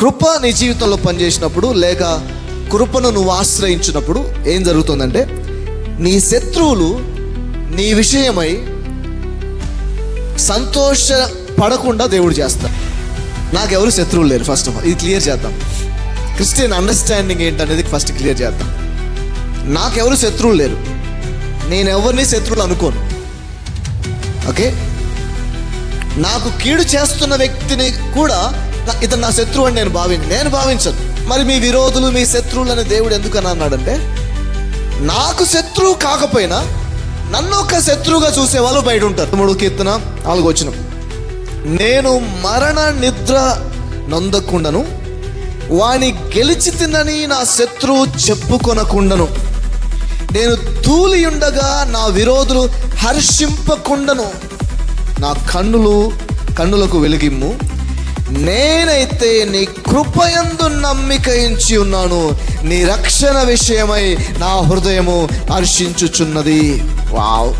కృప నీ జీవితంలో పనిచేసినప్పుడు, లేక కృపను నువ్వు ఆశ్రయించినప్పుడు ఏం జరుగుతుందంటే, నీ శత్రువులు నీ విషయమై సంతోషపడకుండా దేవుడు చేస్తాడు. నాకెవరు శత్రువులు లేరు. ఫస్ట్ ఆఫ్ ఆల్ ఇది క్లియర్ చేద్దాం. క్రిస్టియన్ అండర్స్టాండింగ్ ఏంటనేది ఫస్ట్ క్లియర్ చేద్దాం. నాకెవరు శత్రువులు లేరు. నేను ఎవరిని శత్రువులు అనుకోను. ఓకే, నాకు కీడు చేస్తున్న వ్యక్తిని కూడా ఇతను నా శత్రువు అని నేను భావించను. మరి మీ విరోధులు, మీ శత్రువులు అని దేవుడు ఎందుకని అన్నాడంటే, నాకు శత్రువు కాకపోయినా నన్ను ఒక శత్రువుగా చూసేవాళ్ళు బయట ఉంటారు. 3 కీర్తన 4 వచనం, నేను మరణ నిద్ర నొందకుండాను, వాని గెలిచి తినని నా శత్రువు చెప్పుకొనకుండను, నేను తూలి ఉండగా నా విరోధులు హర్షింపకుండను, నా కన్నులకు వెలిగిమ్ము, నేనైతే నీ కృపయందు నమ్మిక ఉంచి ఉన్నాను, నీ రక్షణ విషయమై నా హృదయము హర్షించుచున్నది. వావ్.